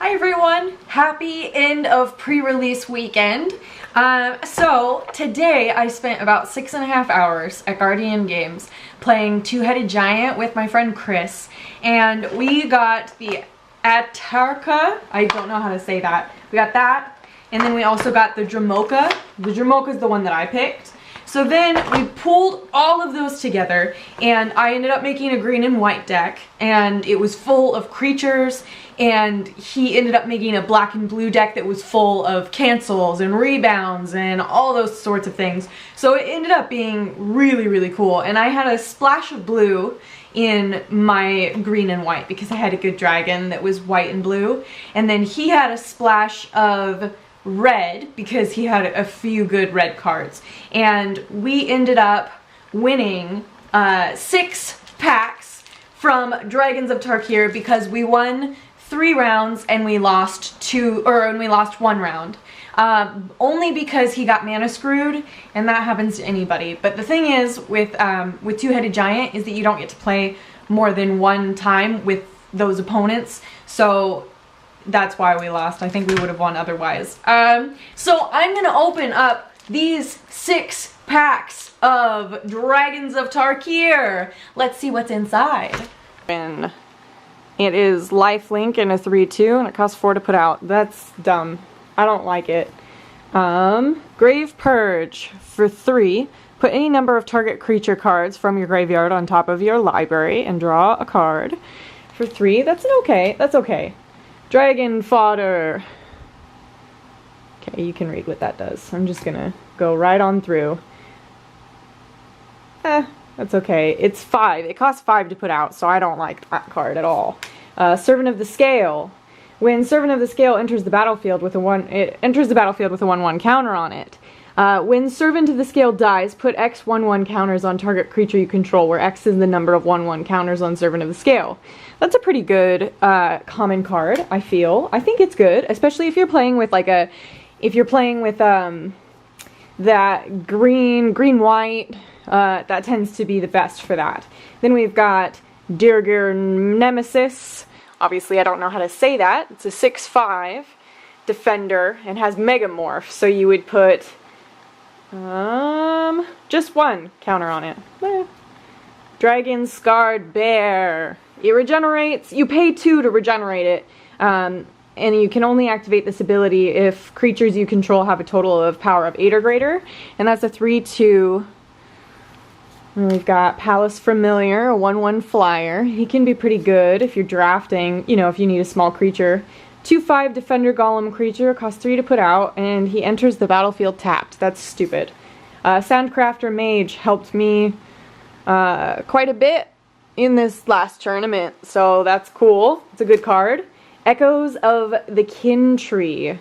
Hi everyone! Happy end of pre-release weekend. So today I spent about 6.5 hours at Guardian Games playing Two-Headed Giant with my friend Chris, and we got the Tarkir. I don't know how to say that. We got that, and then we also got the Dramoka. The Dramoka is the one that I picked. So then we pulled all of those together, and I ended up making a green and white deck, and it was full of creatures, and he ended up making a black and blue deck that was full of cancels and rebounds and all those sorts of things. So it ended up being really, really cool, and I had a splash of blue in my green and white because I had a good dragon that was white and blue, and then he had a splash of red because he had a few good red cards, and we ended up winning 6 packs from Dragons of Tarkir because we won 3 rounds and we lost 1 round. Only because he got mana screwed, and that happens to anybody. But the thing is with Two-Headed Giant is that you don't get to play more than one time with those opponents, so that's why we lost. I think we would have won otherwise. So I'm gonna open up these 6 packs of Dragons of Tarkir. Let's see what's inside. And it is lifelink in a 3/2, and it costs 4 to put out. That's dumb. I don't like it. Grave Purge for 3. Put any number of target creature cards from your graveyard on top of your library and draw a card. For 3, that's okay. That's okay. Dragon Fodder. Okay, you can read what that does. I'm just gonna go right on through. That's okay. It's 5. It costs 5 to put out, so I don't like that card at all. Servant of the Scale. When Servant of the Scale enters the battlefield with a 1/1 counter on it. When Servant of the Scale dies, put X 1/1 counters on target creature you control, where X is the number of 1/1 counters on Servant of the Scale. That's a pretty good common card, I feel. I think it's good, especially if you're playing with that green-white, that tends to be the best for that. Then we've got Tarkir Nemesis. Obviously, I don't know how to say that. It's a 6/5 defender and has Megamorph, so you would put just 1 counter on it. Dragon Scarred Bear. It regenerates. You pay 2 to regenerate it, and you can only activate this ability if creatures you control have a total of power of 8 or greater, and that's a 3/2. And we've got Palace Familiar, a 1/1 flyer. He can be pretty good if you're drafting, you know, if you need a small creature. 2/5 Defender Golem creature, costs 3 to put out, and he enters the battlefield tapped. That's stupid. Sandcrafter Mage helped me quite a bit in this last tournament, so that's cool. It's a good card. Echoes of the Kin Tree.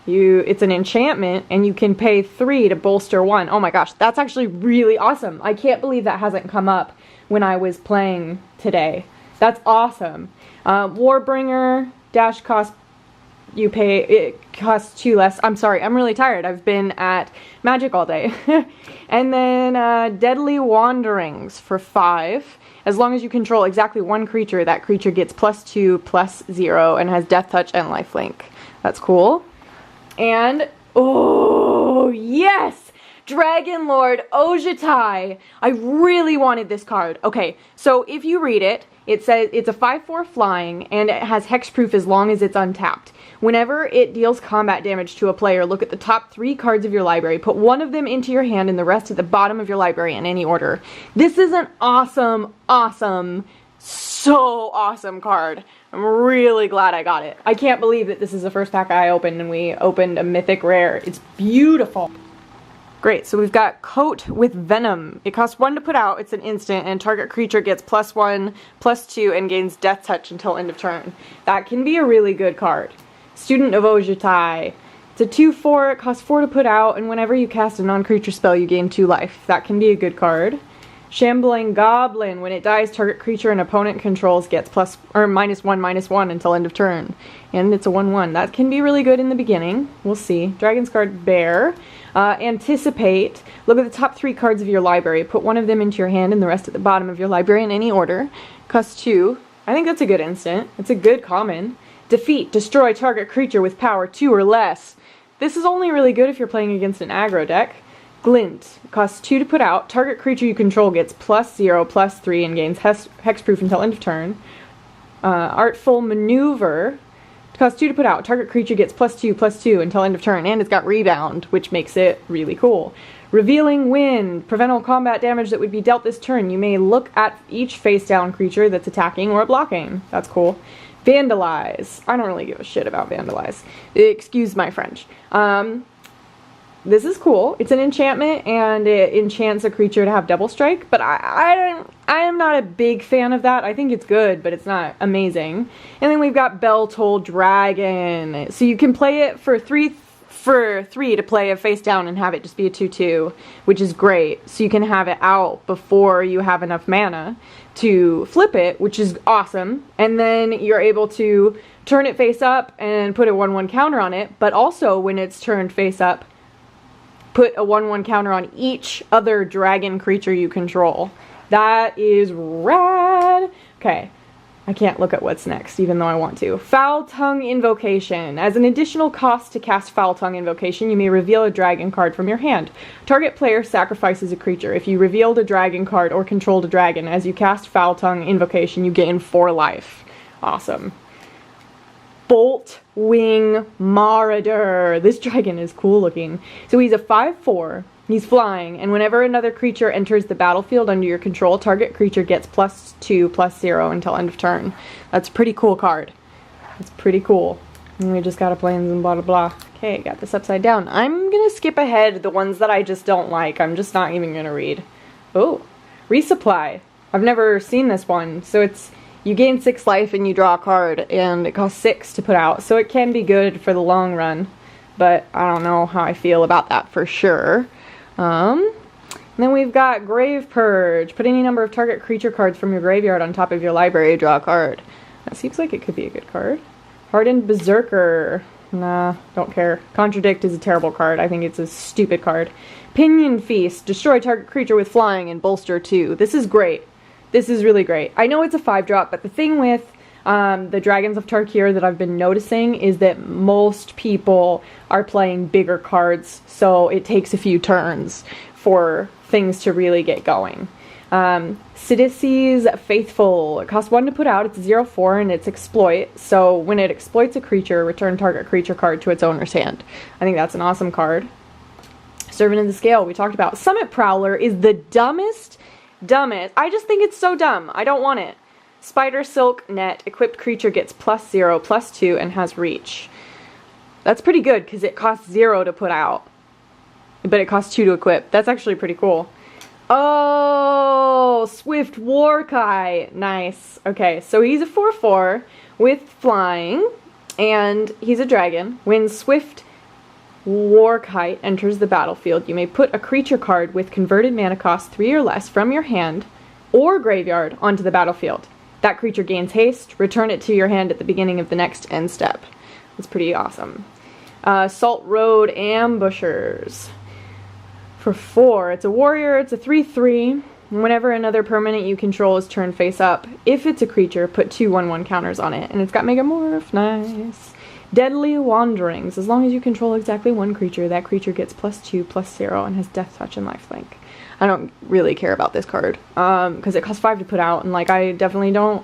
It's an enchantment, and you can pay 3 to bolster 1. Oh my gosh, that's actually really awesome. I can't believe that hasn't come up when I was playing today. That's awesome. Warbringer, dash cost, it costs 2 less. I'm sorry, I'm really tired. I've been at Magic all day. And then Deadly Wanderings for 5. As long as you control exactly 1 creature, that creature gets +2/+0 and has Death Touch and Lifelink. That's cool. And, oh, yes! Dragon Lord Ojutai. I really wanted this card. Okay, so if you read it, it says it's a 5/4 flying, and it has hexproof as long as it's untapped. Whenever it deals combat damage to a player, look at the top 3 cards of your library, put 1 of them into your hand and the rest at the bottom of your library in any order. This is an awesome, awesome, so awesome card. I'm really glad I got it. I can't believe that this is the first pack I opened, and we opened a mythic rare. It's beautiful. Great, so we've got Coat with Venom. It costs 1 to put out, it's an instant, and target creature gets +1/+2 and gains Death Touch until end of turn. That can be a really good card. Student of Ojutai. It's a 2/4, it costs 4 to put out, and whenever you cast a non-creature spell, you gain 2 life. That can be a good card. Shambling Goblin. When it dies, target creature an opponent controls gets -1/-1 until end of turn. And it's a 1/1. That can be really good in the beginning. We'll see. Dragon Scarred Bear. Anticipate. Look at the top 3 cards of your library. Put 1 of them into your hand and the rest at the bottom of your library in any order. Costs 2. I think that's a good instant. It's a good common. Defeat, destroy target creature with power 2 or less. This is only really good if you're playing against an aggro deck. Glint, costs 2 to put out. Target creature you control gets +0/+3 and gains hexproof until end of turn. Artful Maneuver, costs 2 to put out. Target creature gets +2/+2 until end of turn, and it's got rebound, which makes it really cool. Revealing Wind, prevent all combat damage that would be dealt this turn. You may look at each face down creature that's attacking or blocking. That's cool. Vandalize. I don't really give a shit about Vandalize. Excuse my French. This is cool. It's an enchantment, and it enchants a creature to have double strike, but I am not a big fan of that. I think it's good, but it's not amazing. And then we've got Bell Toll Dragon. So you can play it for three to play a face down and have it just be a 2/2, which is great. So you can have it out before you have enough mana to flip it, which is awesome. And then you're able to turn it face up and put a 1/1 counter on it, but also when it's turned face up, put a 1/1 counter on each other dragon creature you control. That is rad. Okay, I can't look at what's next, even though I want to. Foul Tongue Invocation. As an additional cost to cast Foul Tongue Invocation, you may reveal a dragon card from your hand. Target player sacrifices a creature. If you revealed a dragon card or controlled a dragon, as you cast Foul Tongue Invocation, you gain 4 life. Awesome. Bolt Wing Marauder. This dragon is cool looking. So he's a 5/4. He's flying, and whenever another creature enters the battlefield under your control, target creature gets +2/+0 until end of turn. That's a pretty cool card. That's pretty cool. And we just got a plains and blah blah blah. Okay, got this upside down. I'm gonna skip ahead the ones that I just don't like. I'm just not even gonna read. Oh, Resupply. I've never seen this one. So it's you gain 6 life and you draw a card, and it costs 6 to put out. So it can be good for the long run, but I don't know how I feel about that for sure. And then we've got Grave Purge. Put any number of target creature cards from your graveyard on top of your library, draw a card. That seems like it could be a good card. Hardened Berserker. Nah, don't care. Contradict is a terrible card. I think it's a stupid card. Pinion Feast. Destroy target creature with flying and bolster 2. This is great. This is really great. I know it's a 5-drop, but the thing with the Dragons of Tarkir that I've been noticing is that most people are playing bigger cards, so it takes a few turns for things to really get going. Sidici's Faithful. It costs 1 to put out. It's a 0/4 and it's exploit. So when it exploits a creature, return target creature card to its owner's hand. I think that's an awesome card. Servant of the Scale, we talked about. Summit Prowler is the dumbest. I just think it's so dumb. I don't want it. Spider Silk Net. Equipped creature gets +0/+2 and has reach. That's pretty good because it costs 0 to put out, but it costs 2 to equip. That's actually pretty cool. Oh, Swift Warkite. Nice. Okay, so he's a 4/4 with flying, and he's a dragon. When Swift Warkite enters the battlefield, you may put a creature card with converted mana cost 3 or less from your hand or graveyard onto the battlefield. That creature gains haste. Return it to your hand at the beginning of the next end step. That's pretty awesome. Salt Road Ambushers. For 4, it's a warrior, it's a 3/3. Whenever another permanent you control is turned face up, if it's a creature, put 2 1/1 counters on it. And it's got Megamorph. Nice. Deadly Wanderings. As long as you control exactly one creature, that creature gets +2/+0 and has Death Touch and Lifelink. I don't really care about this card, because it costs 5 to put out, and like I definitely don't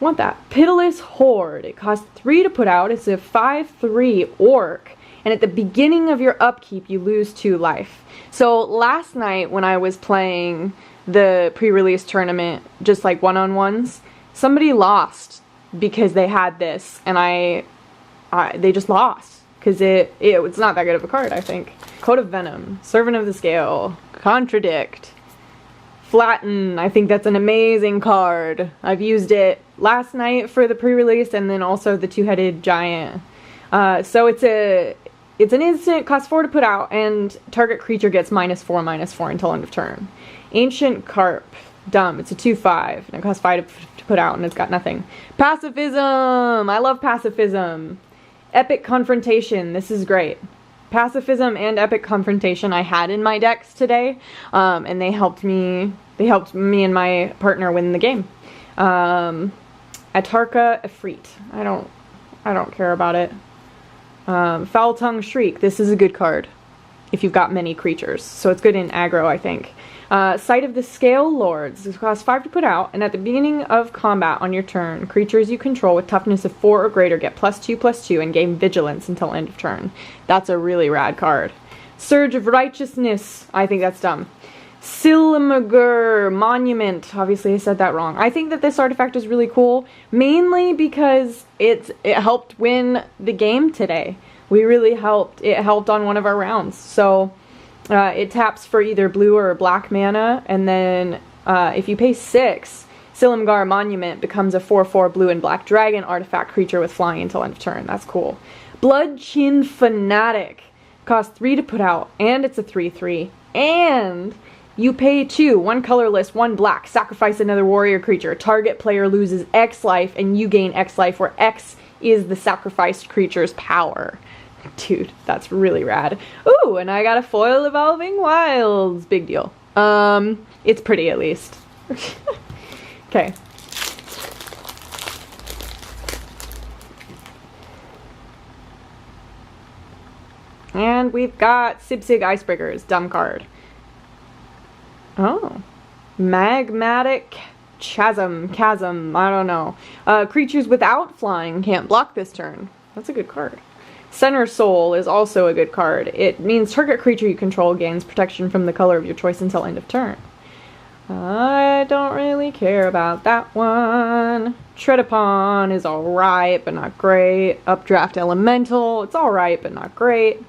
want that. Pitiless Horde. It costs 3 to put out. It's a 5/3 orc, and at the beginning of your upkeep, you lose 2 life. So last night when I was playing the pre-release tournament, just like one-on-ones, somebody lost because they had this, and they just lost because it's not that good of a card, I think. Coat of Venom, Servant of the Scale, Contradict, Flatten. I think that's an amazing card. I've used it last night for the pre-release, and then also the 2-headed giant. So it's an instant, costs 4 to put out, and target creature gets -4/-4 until end of turn. Ancient Carp, dumb. It's a 2/5, and it costs 5 to put out, and it's got nothing. Pacifism. I love Pacifism. Epic Confrontation. This is great. Pacifism and Epic Confrontation I had in my decks today, and they helped me and my partner win the game. Atarka Efreet. I don't care about it. Foul Tongue Shriek. This is a good card if you've got many creatures. So it's good in aggro, I think. Sight of the Scale Lords. This costs 5 to put out, and at the beginning of combat on your turn, creatures you control with toughness of 4 or greater get +2/+2 and gain vigilance until end of turn. That's a really rad card. Surge of Righteousness. I think that's dumb. Silmagur Monument. Obviously I said that wrong. I think that this artifact is really cool, mainly because it helped win the game today. We really helped. It helped on one of our rounds. So it taps for either blue or black mana, and then if you pay 6, Silmagur Monument becomes a 4/4 blue and black dragon artifact creature with flying until end of turn. That's cool. Bloodchin Fanatic. Costs 3 to put out, and it's a 3/3. And you pay 2, 1 colorless, 1 black, sacrifice another warrior creature. Target player loses X life, and you gain X life, where X is the sacrificed creature's power. Dude, that's really rad. Ooh, and I got a foil Evolving Wilds. Big deal. It's pretty at least. Okay. And we've got Sibsig Icebreakers. Dumb card. Oh. Magmatic Chasm. I don't know. Creatures without flying can't block this turn. That's a good card. Center Soul is also a good card. It means target creature you control gains protection from the color of your choice until end of turn. I don't really care about that one. Tread Upon is alright, but not great. Updraft Elemental, it's alright, but not great.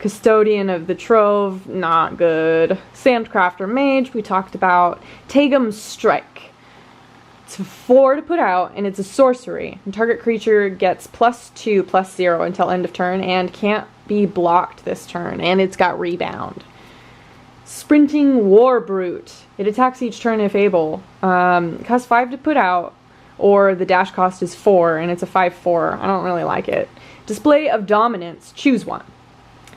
Custodian of the Trove, not good. Sandcrafter Mage, we talked about. Tagum Strike. It's 4 to put out, and it's a sorcery. And target creature gets +2/+0 until end of turn, and can't be blocked this turn, and it's got Rebound. Sprinting War Brute. It attacks each turn if able. It costs 5 to put out, or the dash cost is 4, and it's a 5/4. I don't really like it. Display of Dominance. Choose one.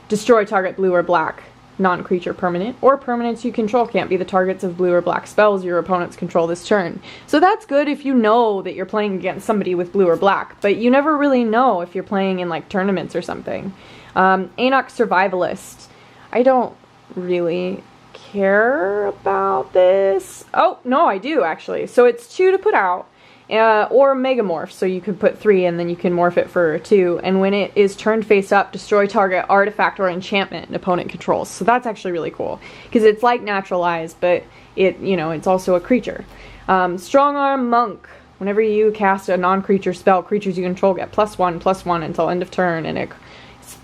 Destroy target blue or black non-creature permanent, or permanents you control can't be the targets of blue or black spells your opponents control this turn. So that's good if you know that you're playing against somebody with blue or black, but you never really know if you're playing in like tournaments or something. Anok Survivalist. I don't really care about this. Oh, no, I do actually. So it's 2 to put out. Or Megamorph, so you could put 3 and then you can morph it for 2, and when it is turned face up, destroy target artifact or enchantment an opponent controls. So that's actually really cool, because it's like Naturalize, but it's also a creature. Strong Arm Monk. Whenever you cast a non-creature spell, creatures you control get +1/+1 until end of turn, and it's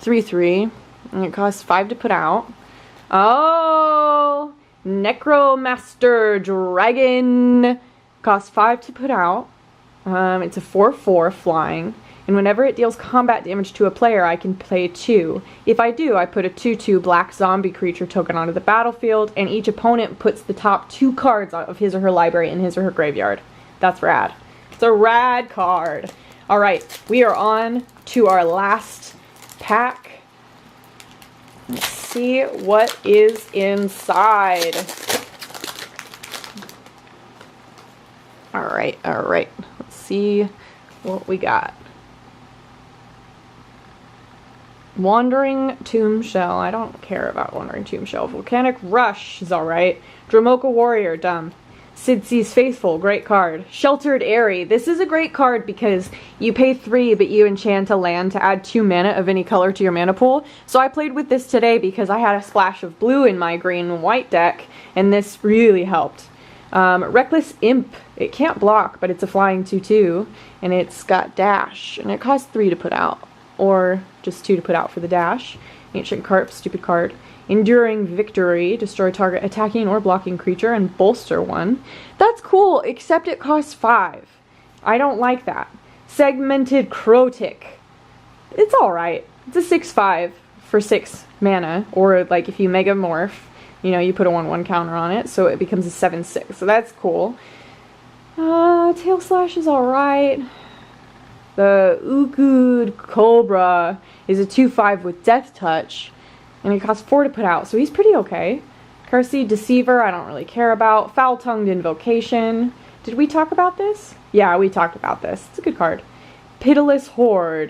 3/3, and it costs 5 to put out. Oh! Necromaster Dragon. Costs 5 to put out. It's a 4/4 flying, and whenever it deals combat damage to a player, I can pay 2. If I do, I put a 2/2 black zombie creature token onto the battlefield, and each opponent puts the top 2 cards of his or her library in his or her graveyard. That's rad. It's a rad card. Alright, we are on to our last pack. Let's see what is inside. Alright. Let's see what we got. Wandering Tomb Shell. I don't care about Wandering Tomb Shell. Volcanic Rush is alright. Dromoka Warrior, dumb. Sidsea's Faithful, great card. Sheltered Aerie. This is a great card because you pay 3, but you enchant a land to add 2 mana of any color to your mana pool. So I played with this today because I had a splash of blue in my green and white deck, and this really helped. Reckless Imp. It can't block, but it's a flying 2/2, and it's got dash, and it costs 3 to put out, or just 2 to put out for the dash. Ancient Carp, stupid card. Enduring Victory. Destroy target attacking or blocking creature and bolster one. That's cool, except it costs 5. I don't like that. Segmented Crotic. It's alright. It's a 6/5 for 6 mana, or like if you Mega Morph, you put a 1/1 counter on it, so it becomes a 7/6. So that's cool. Tail Slash is alright. The Ukud Cobra is a 2/5 with Death Touch, and it costs 4 to put out, so he's pretty okay. Cursey Deceiver, I don't really care about. Foul-Tongued Invocation. Did we talk about this? Yeah, we talked about this. It's a good card. pitiless horde.